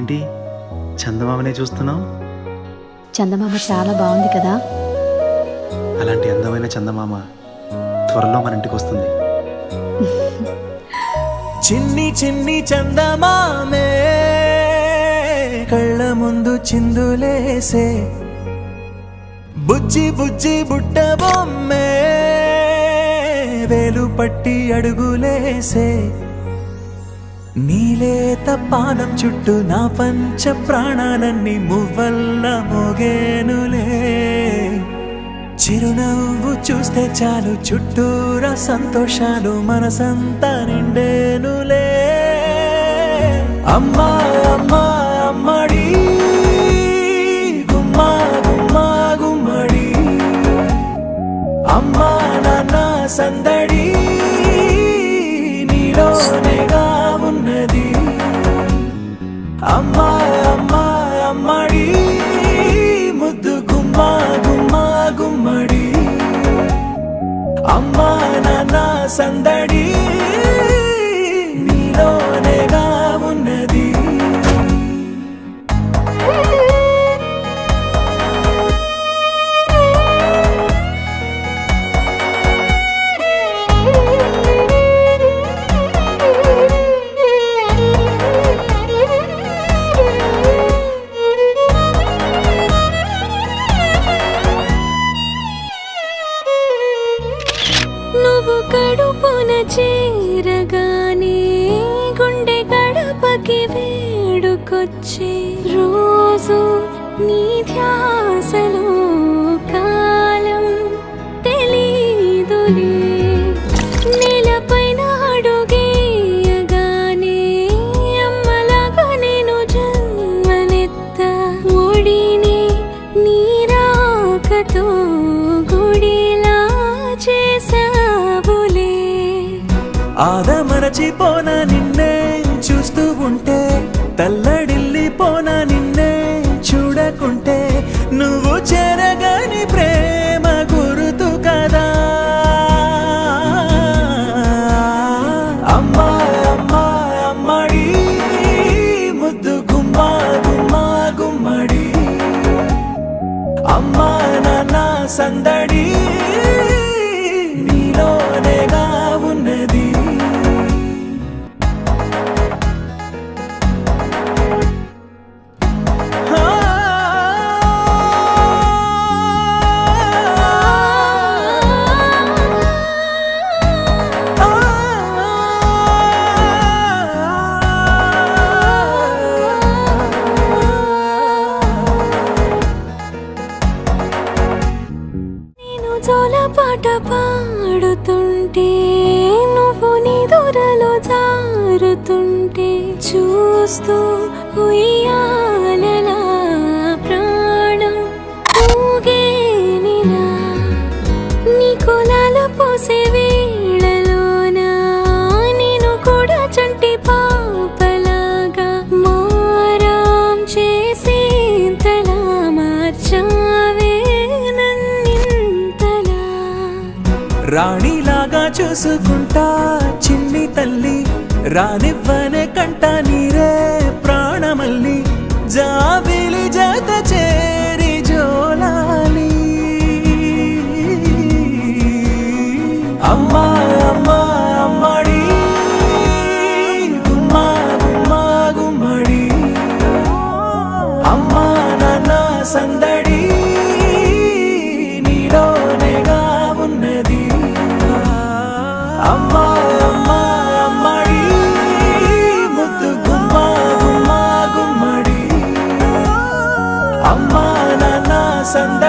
ఏంటి చందమామనే చూస్తున్నావు? చందమామ చాలా బాగుంది కదా. అలాంటి అందమైన చందమామ త్వరలో మన ఇంటికి వస్తుంది. చిన్ని చిన్ని చందమామే కళ్ళ ముందు చిందులేసే, బుజ్జి బుజ్జి బుట్ట బొమ్మే వేలు పట్టి అడుగులేసే, నీలేత పానం చుట్టూ నా పంచ ప్రాణాలన్నీ మువ్వల్ల మోగేనులే, చిరునవ్వు చూస్తే చాలు చుట్టూరా సంతోషాలు మనసంతా నిండేనులే. అమ్మా అమ్మా అమ్మడి గుమ్మా గుమ్మా గుమ్మడి, అమ్మా నాన్న సందడి నీలోనేగా ఉన్నది. అమ్మా అమ్మా అమ్మడి ముద్దు గుమ్మా గుమ్మా గుమ్మడి, అమ్మా నాన్న సందడి నీలోనేగా ఉన్నది. నువ్వు కడుపున చేరగానే గుండె గడపకి వేడుకొచ్చే, రోజు నీ ధ్యాసలో కాలం తెలీదులే. నేలపైన అడుగేయగానే అమ్మలాగా నేను జన్మనెత్త, ఒడిని నీ రాకతో గుడిలా చేసావులే. ఆదమరచిపోనా నిన్నే చూస్తూ ఉంటే, తల్లడిల్లిపోనా నిన్నే చూడకుంటే, నువ్వు చెరగని ప్రేమ గురుతు కదా. అమ్మా అమ్మా అమ్మడి ముద్దు గుమ్మా గుమ్మా గుమ్మడి, అమ్మా నాన్న సందడి నీలోనేగా ఉన్నది. నేను జోలపాట పాడుతుంటే, నువ్వు నిదురలో జారుతుంటే, చూస్తూ ఉయ్యాలలా ప్రాణం ఊగేనిలా. నీ కులాల పోసే వేళలోన నేను కూడా చంటి పాపలాగా మారాం చేసేంతలా మార్చావే నన్నింతలా. రాణిలాగా చూసుకుంటా చిన్ని తల్లి, రానివ్వనే కంట నీరే ప్రాణమల్లి, జాబిలి జత చేరి జోలాలి. అమ్మా అమ్మా అమ్మడి గుమ్మా గుమ్మా గుమ్మడి, అమ్మా నాన్న సందడి నీలోనేగా ఉన్నది. అమ్మా అమ్మా అమ్మడి ముద్దు గుమ్మా గుమ్మా గుమ్మడి, అమ్మా నాన్న సందడి